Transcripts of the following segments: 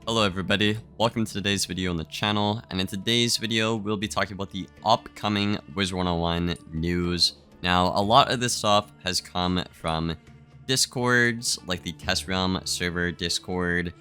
Hello everybody, welcome to today's video on the channel, and in today's video we'll be talking about the upcoming Wizard101 news. Now, a lot of this stuff has come from discords, like the Test Realm server Discord,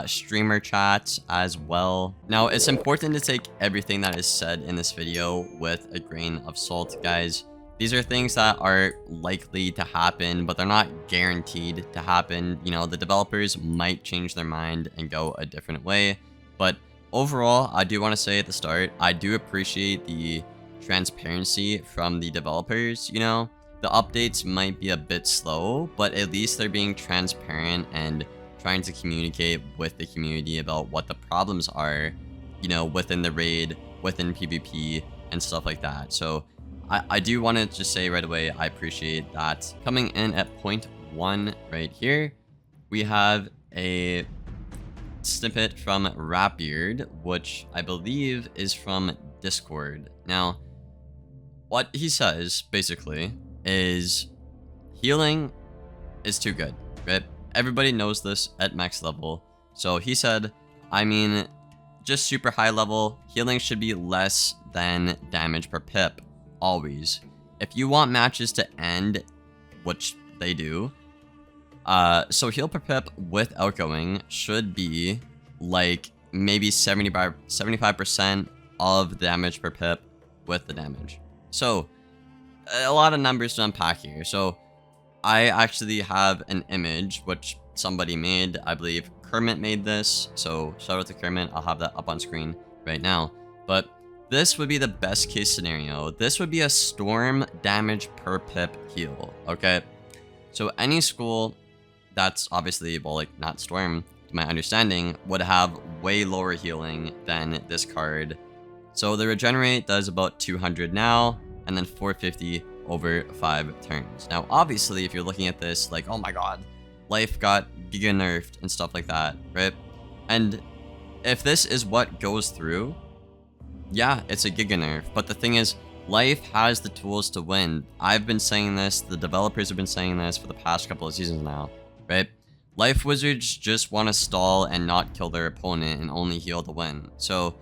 streamer chats as well. Now, it's important to take everything that is said in this video with a grain of salt, guys. These are things that are likely to happen, but they're not guaranteed to happen. You know, the developers might change their mind and go a different way. But overall, I do want to say at the start, I do appreciate the transparency from the developers. You know, the updates might be a bit slow, but at least they're being transparent and trying to communicate with the community about what the problems are, you know, within the raid, within PvP, and stuff like that. So I do want to just say right away, I appreciate that. Coming in at point 1 right here, we have a snippet from Rapbeard, which I believe is from Discord. Now, what he says, basically, is healing is too good, right? Everybody knows this at max level. So he said, I mean, just super high level, healing should be less than damage per pip. Always. If you want matches to end, which they do, so heal per pip with outgoing should be like maybe 75% of damage per pip with the damage. So a lot of numbers to unpack here. So I actually have an image which somebody made. I believe Kermit made this, so shout out to Kermit. I'll have that up on screen right now. But this would be the best case scenario. This would be a storm damage per pip heal, okay? So any school that's obviously, well, like not storm, to my understanding, would have way lower healing than this card. So the regenerate does about 200 now, and then 450 over 5 turns. Now, obviously, if you're looking at this like, oh my god, life got giga nerfed and stuff like that, right? And if this is what goes through, yeah, it's a giga nerf, but the thing is, life has the tools to win. I've been saying this, the developers have been saying this for the past couple of seasons now, right? Life wizards just want to stall and not kill their opponent and only heal to win. So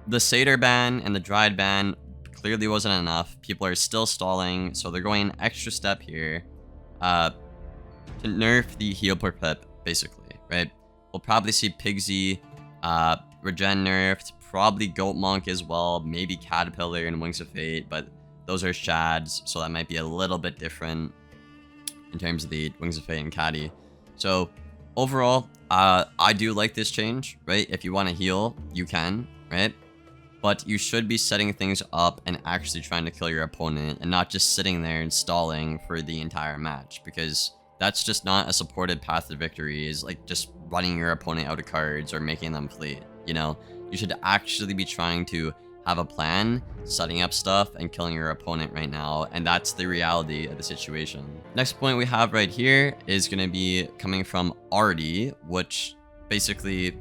the satyr ban and the dryad ban clearly wasn't enough. People are still stalling, so they're going an extra step here to nerf the heal per pip, basically, right? We'll probably see Pigsy regen nerfed, probably Goat Monk as well, maybe Caterpillar and Wings of Fate, but those are shads, so that might be a little bit different in terms of the Wings of Fate and Caddy. So overall, I do like this change, right? If you want to heal, you can, right? But you should be setting things up and actually trying to kill your opponent and not just sitting there and stalling for the entire match, because that's just not a supported path to victory, is like just running your opponent out of cards or making them flee, you know? You should actually be trying to have a plan, setting up stuff, and killing your opponent right now, and that's the reality of the situation. Next point we have right here is going to be coming from Artie, which basically,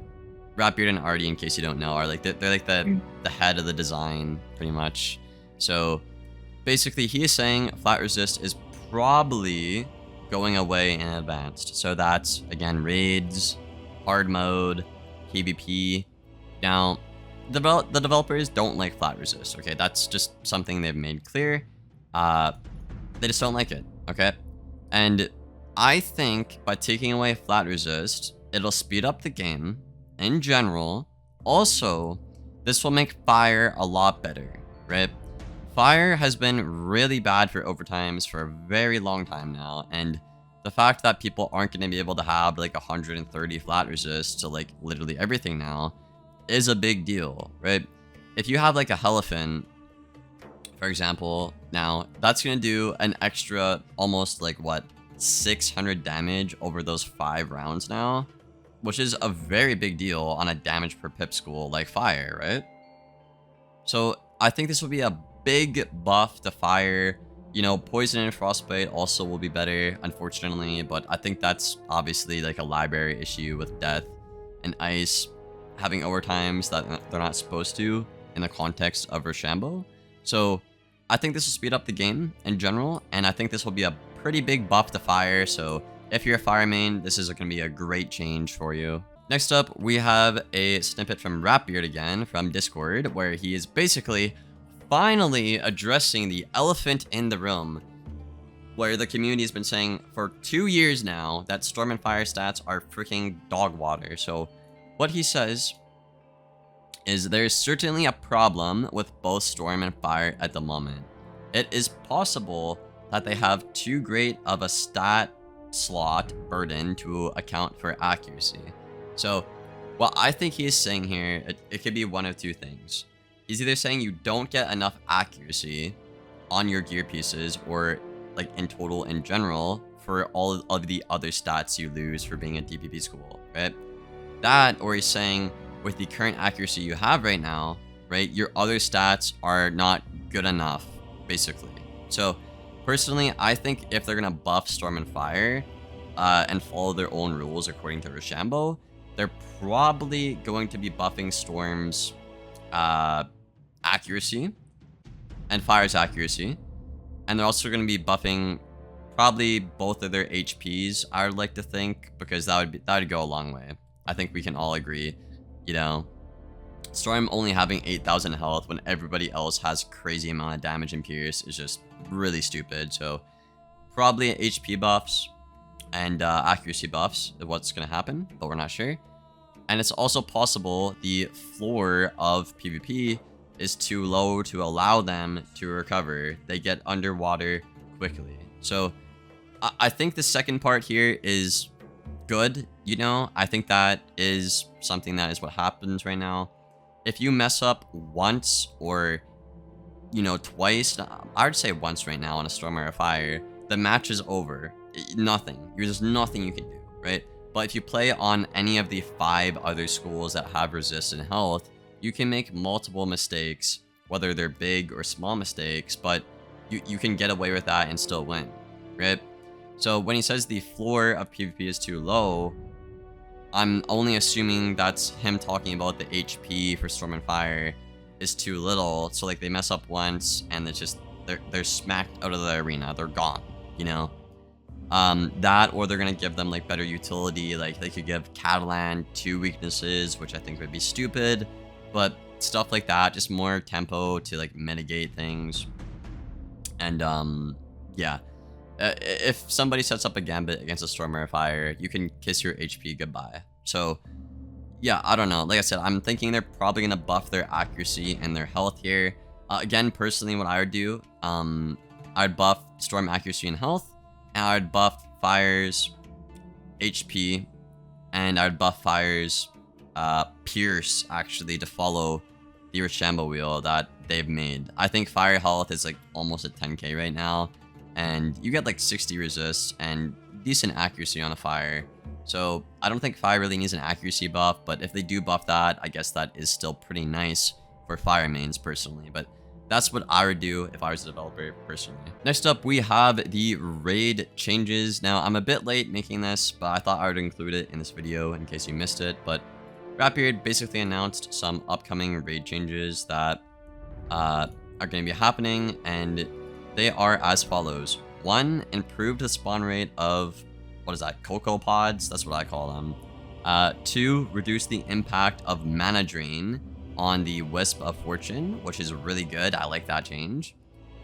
Rapbeard and Artie, in case you don't know, are like they're like the head of the design, pretty much. So basically, he is saying flat resist is probably going away in advanced. So that's, again, raids, hard mode, PvP. Now, the developers don't like flat resist, okay? That's just something they've made clear. They just don't like it, okay? And I think by taking away flat resist, it'll speed up the game in general. Also, this will make fire a lot better, right? Fire has been really bad for overtimes for a very long time now, and the fact that people aren't going to be able to have like 130 flat resist to like literally everything now is a big deal, right? If you have like a Elephant, for example, now that's going to do an extra almost like what, 600 damage over those 5 rounds now, which is a very big deal on a damage per pip school like fire, right? So I think this will be a big buff to fire. You know, poison and frostbite also will be better, unfortunately, but I think that's obviously like a library issue with death and ice having overtimes that they're not supposed to in the context of Rochambeau. So I think this will speed up the game in general, and I think this will be a pretty big buff to fire. So if you're a fire main, this is going to be a great change for you. Next up, we have a snippet from Rapbeard again from Discord, where he is basically finally addressing the elephant in the room, where the community has been saying for 2 years now that Storm and Fire stats are freaking dog water. So what he says is there's certainly a problem with both Storm and Fire at the moment. It is possible that they have too great of a stat slot burden to account for accuracy. So what I think he is saying here, it could be one of two things. He's either saying you don't get enough accuracy on your gear pieces, or like in total in general, for all of the other stats you lose for being a DPP school, right? That, or he's saying with the current accuracy you have right now, right, your other stats are not good enough, basically. So personally, I think if they're gonna buff Storm and Fire and follow their own rules according to Rochambeau, they're probably going to be buffing Storm's accuracy and Fire's accuracy, and they're also going to be buffing probably both of their HPs, I would like to think, because that would go a long way. I think we can all agree, you know, Storm only having 8,000 health when everybody else has crazy amount of damage and Pierce is just really stupid. So probably HP buffs and accuracy buffs is what's going to happen, but we're not sure. And it's also possible the floor of PvP is too low to allow them to recover. They get underwater quickly. So I think the second part here is good. You know, I think that is something that is what happens right now. If you mess up once or, you know, twice, I would say once right now on a Storm or a Fire, the match is over. Nothing. There's nothing you can do, right? But if you play on any of the 5 other schools that have resistant health, you can make multiple mistakes, whether they're big or small mistakes, but you can get away with that and still win, right? So when he says the floor of PvP is too low, I'm only assuming that's him talking about the HP for Storm and Fire is too little. So like they mess up once and it's just they're smacked out of the arena. They're gone, you know? That, or they're gonna give them like better utility. Like they could give Catalan 2 weaknesses, which I think would be stupid, but stuff like that, just more tempo to like mitigate things. And yeah, if somebody sets up a gambit against a Storm or a Fire, you can kiss your HP goodbye. So yeah, I don't know. Like I said, I'm thinking they're probably gonna buff their accuracy and their health here. Again, personally, what I would do, I'd buff Storm accuracy and health, and I'd buff Fire's HP, and I'd buff Fire's Pierce, actually, to follow the Rochambeau wheel that they've made. I think Fire health is like almost at 10k right now, and you get like 60 resists and decent accuracy on a Fire. So I don't think Fire really needs an accuracy buff, but if they do buff that, I guess that is still pretty nice for Fire mains personally. But that's what I would do if I was a developer personally. Next up, we have the raid changes. Now, I'm a bit late making this, but I thought I would include it in this video in case you missed it. But Rapbeard basically announced some upcoming raid changes that are going to be happening, and they are as follows. 1, improve the spawn rate of, what is that, Cocoa Pods? That's what I call them. 2, reduce the impact of mana drain on the Wisp of Fortune, which is really good. I like that change.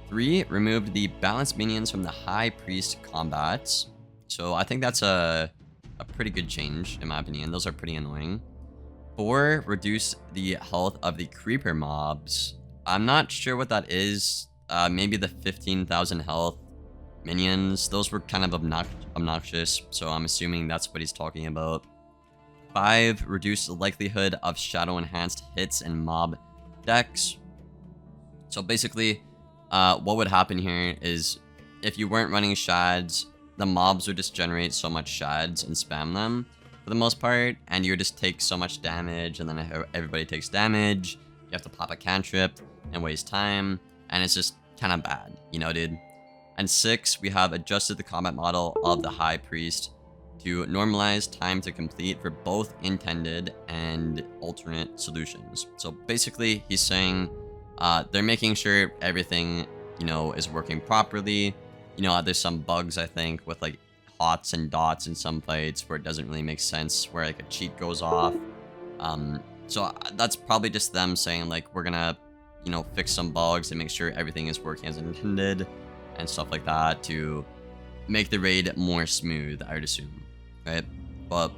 3, removed the balanced minions from the High Priest combats. So I think that's a pretty good change, in my opinion. Those are pretty annoying. 4, reduce the health of the Creeper mobs. I'm not sure what that is. Maybe the 15,000 health minions. Those were kind of obnoxious, so I'm assuming that's what he's talking about. 5, reduce the likelihood of shadow enhanced hits and mob decks. So basically, what would happen here is if you weren't running shads, the mobs would just generate so much shads and spam them for the most part, and you would just take so much damage, and then everybody takes damage. You have to pop a cantrip and waste time, and it's just kind of bad, you know, dude. And 6, we have adjusted the combat model of the High Priest to normalize time to complete for both intended and alternate solutions. So basically, he's saying they're making sure everything, you know, is working properly. You know, there's some bugs, I think, with like hots and dots in some fights where it doesn't really make sense, where like a cheat goes off. So that's probably just them saying like, we're gonna, you know, fix some bugs and make sure everything is working as intended and stuff like that to make the raid more smooth, I would assume, right? But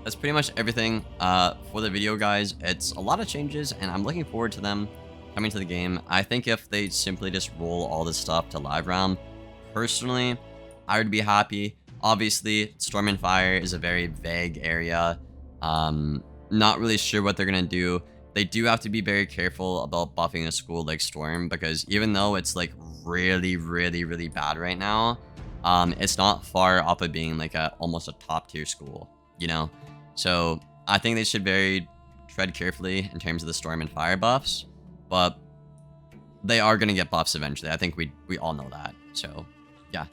that's pretty much everything for the video, guys. It's a lot of changes, and I'm looking forward to them coming to the game. I think if they simply just roll all this stuff to live round, personally, I would be happy. Obviously, Storm and Fire is a very vague area. Not really sure what they're gonna do. They do have to be very careful about buffing a school like Storm, because even though it's like really, really, really bad right now, it's not far off of being like almost a top tier school, you know? So I think they should tread carefully in terms of the Storm and Fire buffs, but they are going to get buffs eventually. I think we all know that. So yeah,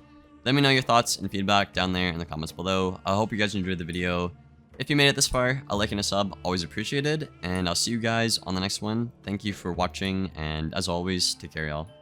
let me know your thoughts and feedback down there in the comments below. I hope you guys enjoyed the video. If you made it this far, a like and a sub, always appreciated, and I'll see you guys on the next one. Thank you for watching, and as always, take care, y'all.